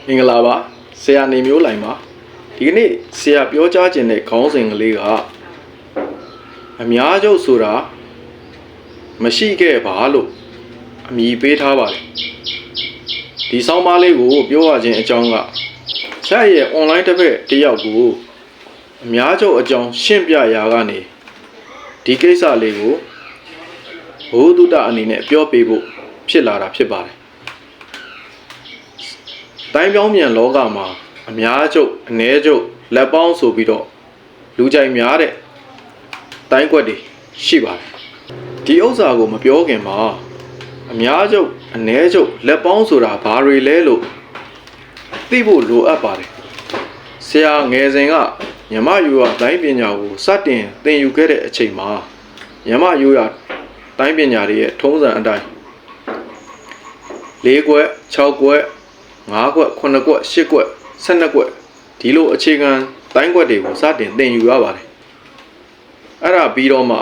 မင်္ဂလာပါဆရာနေမျိုးလိုင်ပါဒီကနေ့ဆရာပြောကြားခြင်းတဲ့ခေါင်းစဉ်ကလေးကအများကျုပ်ဆိုတာမရှိခဲ့ပါလို့အမည်ပေးထားပါတယ်ဒီဆောင်းပါးလေးကိုပြောရခြင်းအကြောင်းကဆရာရဲ့ online တစ်ဖက်တစ်ယောက်ကိုအများကျုပ်အကြောင်းရှင်းပြရာကနေဒီကိစ္စလေးကိုဘုဒ္ဓတအနေနဲ့ပြောပြဖို့ဖြစ်လာတာဖြစ်ပါတယ်တိုင်းပြောင်းမြန်လောကမှာအများကျုပ်အ ਨੇ ကျုပ်လက်ပေါင်းဆိုပြီးတော့လူကြိုက်များတဲ့တိုင်းကွက်တွေရှိပါတယ်ဒီဥစ္စာကိုမပြောခင်မှာအများကျုပ်အ ਨੇ ကျုပ်လက်ပေါင်းဆိုတာဘာတွေလဲလို့သိဖို့လိုအပ်ပါတယ်ဆရာငယ်စဉ်ကညမယူရတိုင်းပညာကိုစတင်သင်ယူခဲ့တဲ့အချိန်မှာညမယူရတိုင်းပညာတွေရဲ့ထုံးစံအတိုင်း၄ကွက်6ကွက်5ကွက်9ကွက်10ကွက်12ကွက်ဒီလိုအခြေခံတိုင်းကွက်တွေကိုစတင်သင်ယူရပါတယ်အဲ့ဒါပြီးတော့မှ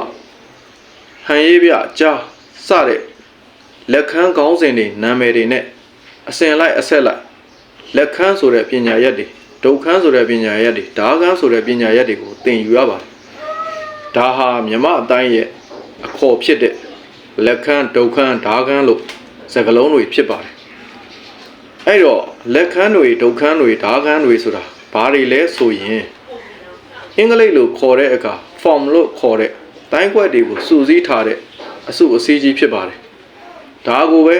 ဟန်ရေးပြကြားစတဲ့လက်ခန်းခေါင်းစဉ်တွေနာမည်တွေနဲ့အစဉ်လိုက်အဆက်လိုက်လက်ခန်းဆိုတဲ့ပညာရက်တွေဒုတ်ခန်းဆိုတဲ့ပညာရက်တွေဓာခန်းဆိုတဲ့ပညာရက်တွေကိုသင်ယူရပါတယ်ဒါဟာမြမအတိုင်းရဲ့အခေါ်ဖြစ်တဲ့လက်ခန်းဒုတ်ခန်းဓာခန်းလို့စကားလုံးတွေဖြစ်ပါတယ်အဲ့တော့လက်ခန်းတွေဒုတ်ခန်းတွေဓာခန်းတွေဆိုတာဘာတွေလဲဆိုရင်အင်္ဂလိပ်လိုခေါ်တဲ့အခါ form လို့ခေါ်တဲ့တိုင်းကွက်တွေကိုစုစည်းထားတဲ့အစုအစည်းကြီးဖြစ်ပါတယ်ဒါကိုပဲ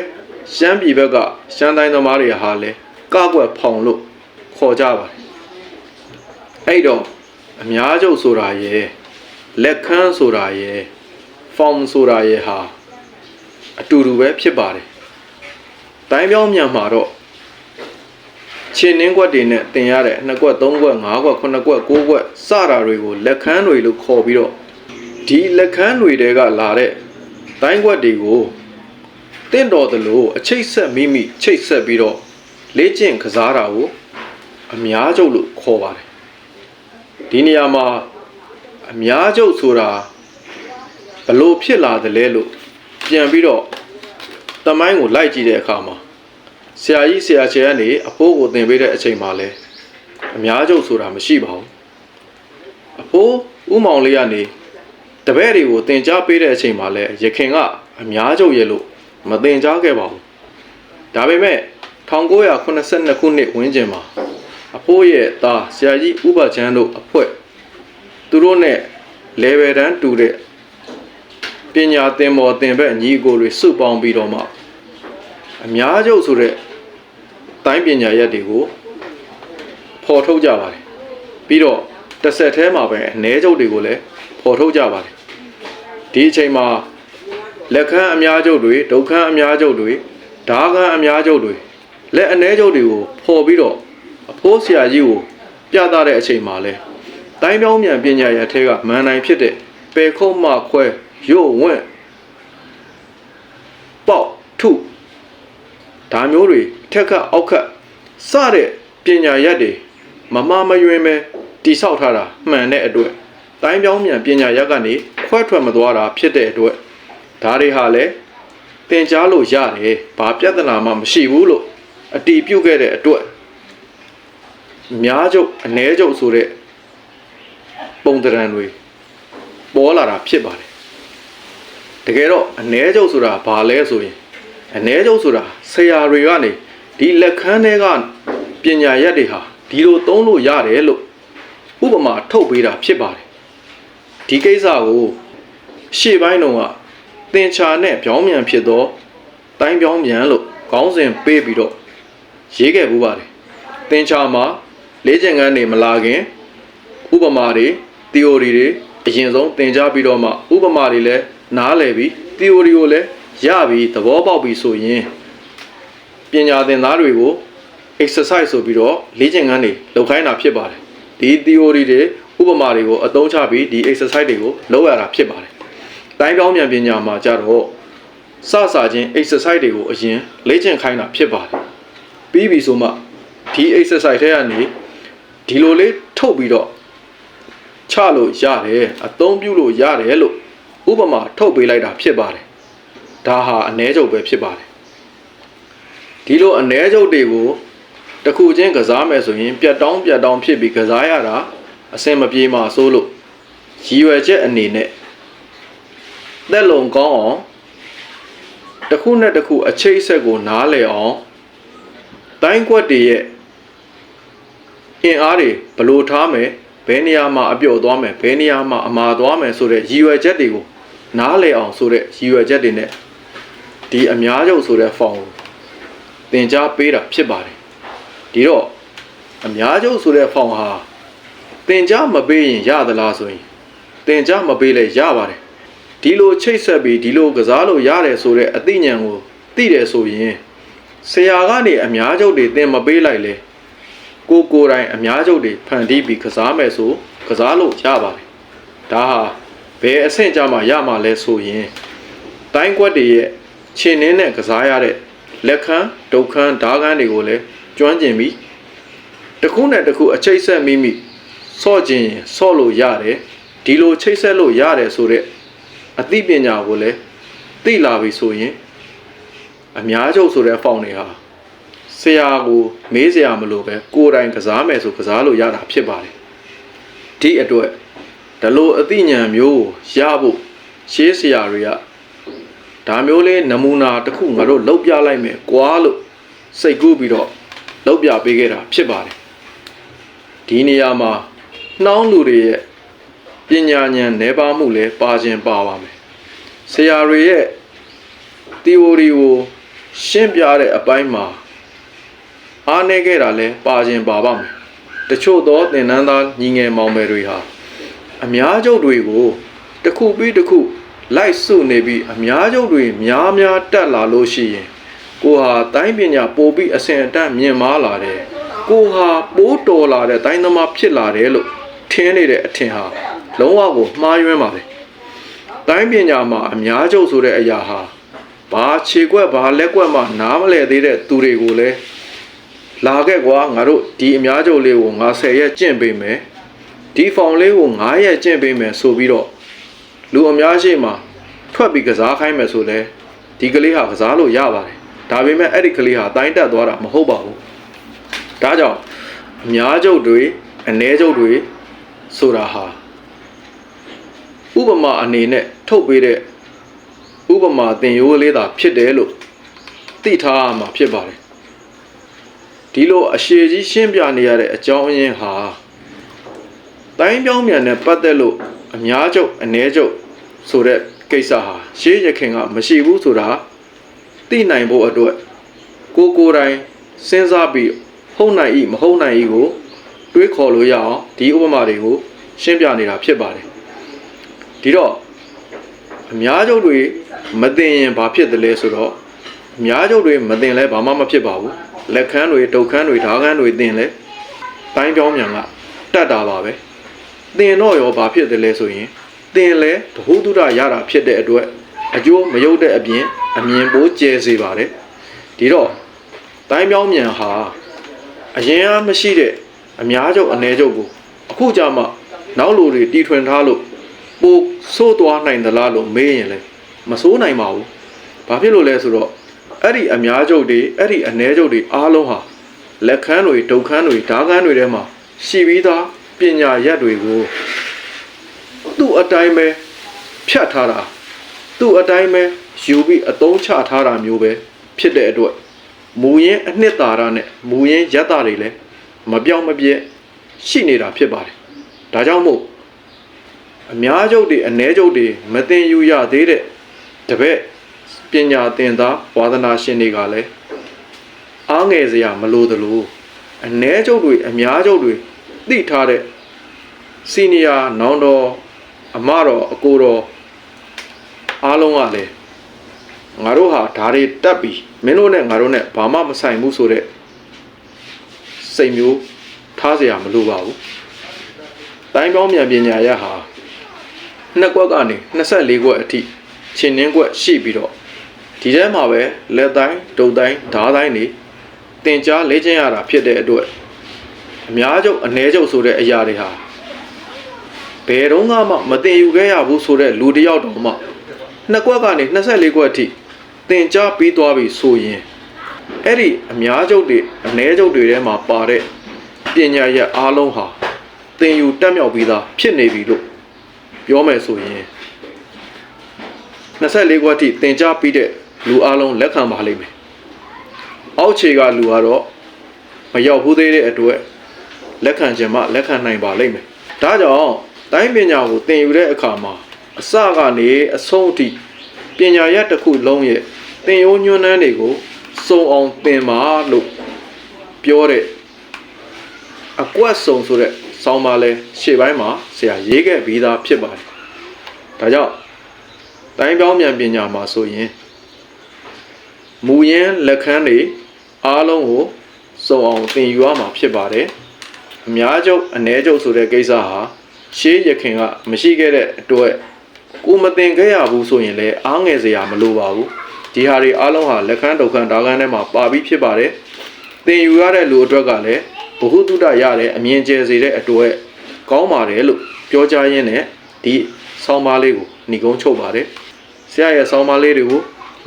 ရှမ်းပြည်ဘက်ကရှမ်းတိုင်းသမားတွေဟာလဲကကွက်ဖောင်လို့ခေါ်ကြပါတယ်အဲ့တော့အများကျုပ်ဆိုတာရယ်လက်ခန်းဆိုတာရယ် form ဆိုတာရယ်ဟာအတူတူပဲဖြစ်ပါတယ်တိုင်းပြောင်းမြန်မှာတော့ချင်းနှင်းကွက်တွေနဲ့တင်ရတဲ့2ကွက်3ကွက်5ကွက်9ကွက်9ကွက်စတာတွေကိုလက်ခန်းတွေလို့ခေါ်ပြီးတော့ဒီလက်ခန်းတွေတဲကလာတဲ့တိုင်းကွက်တွေကိုတင့်တော်သလိုအချိတ်ဆက်မိမိချိတ်ဆက်ပြီးတော့လေ့ကျင့်ကစားတာကိုအများကျုပ်လို့ခေါ်ပါတယ်ဒီနေရာမှာအများကျုပ်ဆိုတာဘလို့ဖြစ်လာတယ်လဲလို့ပြန်ပြီးတော့တမိုင်းကိုလိုက်ကြည့်တဲ့အခါမှာဆရာကြီးဆရာချေကနေအဖိုးကိုသင်ပေးတဲ့အချိန်မှာလဲအများကျုပ်ဆိုတာမရှိပါဘူးအဖိုးဥမောင်လေးကနေတပည့်တွေကိုသင်ကြားပေးတဲ့အချိန်မှာလဲရခင်ကအများကျုပ်ရဲ့လို့မသင်ကြားခဲ့ပါဘူးဒါပေမဲ့1982ခုနှစ်ဝန်းကျင်မှာအဖိုးရဲ့သားဆရာကြီးဥပချမ်းတို့အဖွဲ့သူတို့နဲ့ level တန်းတူတဲ့ပညာသင်ပေါ်သင်ဘက်ညီကိုတွေစုပေါင်းပြီးတော့မှအများကျုပ်ဆိုတဲ့တိုင်းပညာရက်တွေကိုဖော်ထုတ်ကြပါတယ်ပြီးတော့တစ်ဆက်တည်းမှာပဲအ ਨੇ ကျုပ်တွေကိုလည်းဖော်ထုတ်ကြပါတယ်ဒီအချိန်မှာလက်ခန်းအများကျုပ်တွေဒုတ်ခန်းအများကျုပ်တွေဓာခန်းအများကျုပ်တွေလက်အ ਨੇ ကျုပ်တွေကိုဖော်ပြီးတော့အဖိုးဆရာကြီးကိုပြသတဲ့အချိန်မှာလဲတိုင်းပြောင်းမြန်ပညာရက်ထဲကမန်နိုင်ဖြစ်တဲ့ပေခုတ်မခွဲရုပ်ဝင့်ပေါက်ထုဒါမျိုးတွေထက်ခတ်အောက်ခတ်စတဲ့ပညာရက်တွေမမယွင်းပဲတိဆောက်ထားတာမှန်တဲ့အတွက်တိုင်းပြောင်းမြန်ပညာရက်ကနေခွဲထွက်မသွားတာဖြစ်တဲ့အတွက်ဒါတွေဟာလည်းသင်ကြားလို့ရတယ်ဘာပြဿနာမှမရှိဘူးလို့အတီးပြုတ်ခဲ့တဲ့အတွက်များကျုပ်အ ਨੇ ကျုပ်ဆိုတဲ့ပုံသဏ္ဍာန်တွေပေါ်လာတာဖြစ်ပါတယ်တကယ်တော့အ ਨੇ ကျုပ်ဆိုတာဘာလဲဆိုရင်အ ਨੇ ကျုပ်ဆိုတာဆရာတွေကနေဒီလက်ခန်းတွေကပညာရက်တွေဟာဒီလိုသုံးလို့ရတယ်လို့ဥပမာထုတ်ပေးတာဖြစ်ပါတယ်ဒီကိစ္စကိုရှေ့ပိုင်းတုန်းကသင်္ချာနဲ့ပြောင်းမြန်ဖြစ်သောတိုင်းပြောင်းမြန်လို့ခေါင်းစဉ်ပေးပြီးတော့ရေးခဲ့ပူပါတယ်သင်္ချာမှာလေ့ကျင့်ခန်းတွေမလာခင်ဥပမာတွေ theory တွေအရင်ဆုံးသင်ကြားပြီးတော့မှဥပမာတွေလည်းနားလည်ပြီး theory ကိုလည်းရပြီးသဘောပေါက်ပြီးဆိုရင်ပညာသင်သားတွေကို exercise ဆိုပြီးတော့လေ့ကျင့်ခန်းတွေလုပ်ခိုင်းတာဖြစ်ပါတယ်ဒီ theory တွေဥပမာတွေကိုအသုံးချပြီးဒီ exercise တွေကိုလုပ်ရတာဖြစ်ပါတယ်တိုင်းပြောင်းမြန်ပညာမှာကြတော့စချင်း exercise တွေကိုအရင်လေ့ကျင့်ခိုင်းတာဖြစ်ပါတယ်ပြီးပြီဆိုမှဒီ exercise ထဲကနေဒီလိုလေးထုတ်ပြီးတော့ချလို့ရတယ်အသုံးပြုလို့ရတယ်လို့ဥပမာထုတ်ပေးလိုက်တာဖြစ်ပါတယ်ဒါဟာအ ਨੇ ကျုပ်ပဲဖြစ်ပါတယ် ဒီလိုအ ਨੇ ချုပ်တွေကိုတစ်ခုချင်းကစားမယ်ဆိုရင်ပြတ်တောင်းဖြစ်ပြီးကစားရတာအဆင်မပြေမှာစိုးလို့ရည်ရွယ်ချက်အနေနဲ့သက်လုံကောင်းအောင်တစ်ခုနဲ့တစ်ခုအချိတ်အဆက်ကိုနားလည်အောင်တိုင်းကွက်တွေရဲ့အင်အားတွေဘယ်လိုထားမယ်ဘယ်နေရာမှာအပြော့သွားမယ်ဘယ်နေရာမှာအမာသွားမယ်ဆိုတဲ့ရည်ရွယ်ချက်တွေကိုနားလည်အောင်ဆိုတဲ့ရည်ရွယ်ချက်တွေနဲ့ဒီအများချုပ်ဆိုတဲ့ဖောင်ကိုသင်ကြားပေးတာဖြစ်ပါတယ်ဒီတော့အများချုပ်ဆိုတဲ့ဖောင်ဟာသင်ကြားမပေးရင်ရသလားဆိုရင်သင်ကြားမပေးလဲရပါတယ်ဒီလိုချိတ်ဆက်ပြီးဒီလိုကစားလို့ရတယ်ဆိုတဲ့အသိဉာဏ်ကိုသိတယ်ဆိုရင်ဆရာကနေအများချုပ်တွေသင်မပေးလိုက်လေကိုယ်တိုင်အများချုပ်တွေဖန်တီးပြီးကစားမယ်ဆိုကစားလို့ရပါတယ်ဒါဟာဘယ်အဆင့်ကြမှာရမှာလဲဆိုရင်တိုင်းကွက်တွေရဲ့ခြေနှင်းနဲ့ကစားရတဲ့လက်ခမ်းဒုတ်ခမ်းဓာခမ်းတွေကိုလည်းကျွမ်းကျင်ပြီးတစ်ခုနဲ့တစ်ခုအချိတ်ဆက်မိဆော့ခြင်းဆော့လို့ရတယ်ဒီလိုချိတ်ဆက်လို့ရတယ်ဆိုတဲ့အသိပညာကိုလည်းသိလာပြီဆိုရင်အများချုပ်ဆိုတဲ့ဖောင်တွေဟာဆရာကိုမေးစရာမလိုပဲကိုယ်တိုင်ကစားမယ်ဆိုကစားလို့ရတာဖြစ်ပါတယ်ဒီအတွက်ဒီလိုအသိဉာဏ်မျိုးရဖို့ရှေးဆရာတွေကဒါမျိုးလေးနမူနာတစ်ခုငါတို့လောက်ပြလိုက်မယ်ကွာလို့စိတ်ကူးပြီးတော့လောက်ပြပေးခဲ့တာဖြစ်ပါတယ်ဒီနေရာမှာနှောင်းလူတွေရဲ့ပညာဉာဏ်နှဲပါမှုလည်းပါခြင်းပါပါမယ်ဆရာတွေရဲ့ theory ကိုရှင်းပြတဲ့အပိုင်းမှာအားနည်းခဲ့တာလည်းပါခြင်းပါပါမယ်တချို့သောသင်တန်းသားညီငယ်မောင်မယ်တွေဟာအများချုပ်တွေကိုတစ်ခုပြီးတစ်ခုလိုက်စုနေပြီးအများချုပ်တွေများတက်လာလို့ရှိရင်ကိုဟာတိုင်းပညာပို့ပြီးအစဉ်အတန်းမြင့်မားလာတယ်ကိုဟာပိုးတော်လာတဲ့တိုင်းသမားဖြစ်လာတယ်လို့ထင်နေတဲ့အထင်ဟာလုံးဝကိုမှားယွင်းပါပဲတိုင်းပညာမှာအများချုပ်ဆိုတဲ့အရာဟာဘာခြေကွက်ဘာလက်ကွက်မှနားမလဲသေးတဲ့သူတွေကိုလည်းလာခဲ့ကွာငါတို့ဒီအများချုပ်လေးကိုငါ10ရက်ကျင့်ပေးမယ်ဒီဖောင်လေးကို9ရက်ကျင့်ပေးမယ်ဆိုပြီးတော့လူအများရှိမှထွက်ပြီးကစားခိုင်းမယ်ဆိုလဲဒီကလေးဟာကစားလို့ရပါတယ်ဒါပေမဲ့အဲ့ဒီကလေးဟာတိုင်းတက်သွားတာမဟုတ်ပါဘူးဒါကြောင့်အများချုပ်တွေအ ਨੇ ချုပ်တွေဆိုတာဟာဥပမာအနေနဲ့ထုတ်ပေးတဲ့ဥပမာသင်ရိုးလေးသာဖြစ်တယ်လို့သိထားရမှာဖြစ်ပါတယ်ဒီလိုအရှည်ကြီးရှင်းပြနေရတဲ့အကြောင်းအရင်းဟာတိုင်းပြောင်းမြန်နဲ့ပတ်သက်လို့အများချုပ်အ ਨੇ ချုပ်ဆိုတဲ့ကိစ္စဟာရှေးရခင်ကမရှိဘူးဆိုတာသိနိုင်ဖို့အတွက်ကိုယ်တိုင်စဉ်းစားပြီးဟုတ်နိုင်၏မဟုတ်နိုင်၏ကိုတွေးခေါ်လို့ရအောင်ဒီဥပမာတွေကိုရှင်းပြနေတာဖြစ်ပါတယ်ဒီတော့အများချုပ်တွေမသိရင်ဘာဖြစ်တယ်လဲဆိုတော့အများချုပ်တွေမသိလဲဘာမှမဖြစ်ပါဘူးလက်ခမ်းတွေဒုတ်ခမ်းတွေဓာခမ်းတွေသိလဲတိုင်းပြောင်းမြန်ကတတ်တာပါပဲသိရင်တော့ရောဘာဖြစ်တယ်လဲဆိုရင်သင်လဲဘ ഹു တုဒရတာဖြစ်တဲ့အတွက်အကျိုးမယုတ်တဲ့အပြင်အမြင်ပိုးကျဲစေပါတယ်ဒီတော့တိုင်းပြောင်းမြန်ဟာအရင်အားမရှိတဲ့အများချုပ်အ ਨੇ ချုပ်ကိုအခုကြမှနောက်လူတွေတီထွင်ထားလို့ပိုဆိုးသွားနိုင်သလားလို့မေးရင်လည်းမဆိုးနိုင်ပါဘူးဘာဖြစ်လို့လဲဆိုတော့အဲ့ဒီအများချုပ်တွေအဲ့ဒီအ ਨੇ ချုပ်တွေအားလုံးဟာလက်ခမ်းတွေဒုတ်ခမ်းတွေဓာခမ်းတွေထဲမှာရှိပြီးသားပညာရက်တွေကိုသူ့အတိုင်းပဲဖြတ်ထားတာသူ့အတိုင်းပဲယူပြီးအသုံးချထားတာမျိုးပဲဖြစ်တဲ့အတွက်မူရင်းအနှစ်သာရနဲ့မူရင်းရက်တာတွေလည်းမပြောင်းမပြဲရှိနေတာဖြစ်ပါတယ်ဒါကြောင့်မို့အများချုပ်တွေအ ਨੇ ချုပ်တွေမသိယူရသေးတဲ့တပည့်ပညာသင်သားဝါသနာရှင်တွေကလည်းအားငယ်စရာမလိုသလိုအ ਨੇ ချုပ်တွေအများချုပ်တွေသိထားတဲ့စီနီယာနောင်တော်အမတော်အကိုတော်အားလုံးကလည်းငါတို့ဟာဓာတ်တွေတက်ပြီးမင်းတို့နဲ့ငါတို့နဲ့ဘာမှမဆိုင်ဘူးဆိုတဲ့စိတ်မျိုးထားเสียမလိုပါဘူးတိုင်းပေါင်းမြန်ပညာရဟာနှစ်ကွက်ကနေ24ကွက်အထိခြေနှင်းကွက်ရှိပြီးတော့ဒီထဲမှာပဲလက်တိုင်းဒုတ်တိုင်းဓာတ်တိုင်းတွေတင်ကြားလေ့ကျင့်ရတာဖြစ်တဲ့အတွက်အများချုပ်အ ਨੇ ချုပ်ဆိုတဲ့အရာတွေဟာဘယ်တော့မှမတင်ယူခဲ့ရဘူးဆိုတဲ့လူတစ်ယောက်တောင်မှနှစ်ကွက်ကနေ24ကွက်အထိတင်ကြားပြီးသွားပြီဆိုရင် အဲ့ဒီအများချုပ်တွေအ ਨੇ ချုပ်တွေထဲမှာပါတဲ့ပညာရပ်အားလုံးဟာသင်ယူတက်မြောက်ပြီးသားဖြစ်နေပြီလို့ပြောမယ်ဆိုရင်24ခွက်ထိသင်ကြားပြီးတဲ့လူအားလုံးလက်ခံပါလိမ့်မယ်အောက်ခြေကလူကတော့မရောက်ဘူးသေးတဲ့အတွက်လက်ခံခြင်းမှလက်ခံနိုင်ပါလိမ့်မယ်ဒါကြောင့်တိုင်းပညာကိုသင်ယူတဲ့အခါမှာအစကနေအဆုံးအထိပညာရပ်တစ်ခုလုံးရဲ့သင်ရိုးညွှန်းနှန်းတွေကိုစုံအောင်သင်ပါလို့ပြောတဲ့အကွက်စုံဆိုတဲ့ဆောင်းပါလဲရှေ့ပိုင်းမှာဆရာရေးခဲ့ပြီးသားဖြစ်ပါတယ်ဒါကြောင့်တိုင်းပြောင်းမြန်ပညာမှာဆိုရင်မူရင်းလက်ခန်းတွေအားလုံးကိုစုံအောင်သင်ယူရမှာဖြစ်ပါတယ်အများချုပ်အ ਨੇ ချုပ်ဆိုတဲ့ကိစ္စဟာရှေးရခင်ကမရှိခဲ့တဲ့အတွက်ကိုမသင်ခဲ့ရဘူးဆိုရင်လည်းအားငယ်စရာမလိုပါဘူးဒီဟာတွေအားလုံးဟာလက်ခန်းဒုက္ခဒါကန်းထဲမှာပါပြီးဖြစ်ပါတယ်သင်ယူရတဲ့လူအတွက်ကလည်းဘ ഹു တုဒရတဲ့အမြင်ကျယ်စေတဲ့အတွက်ကောင်းပါတယ်လို့ပြောကြားရင်းနဲ့ဒီဆောင်းပါးလေးကိုညီကုန်းချုပ်ပါတယ်ဆရာရဲ့ဆောင်းပါးလေးတွေကို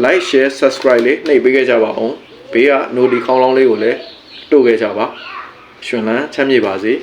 like share subscribe လေးနှိပ်ပေးခဲ့ကြပါအောင်ဘေးက notification ခေါင်းလောင်းလေးကိုလည်းတို့ခဲ့ကြပါရှင်လန်းချမ်းမြေပါစေ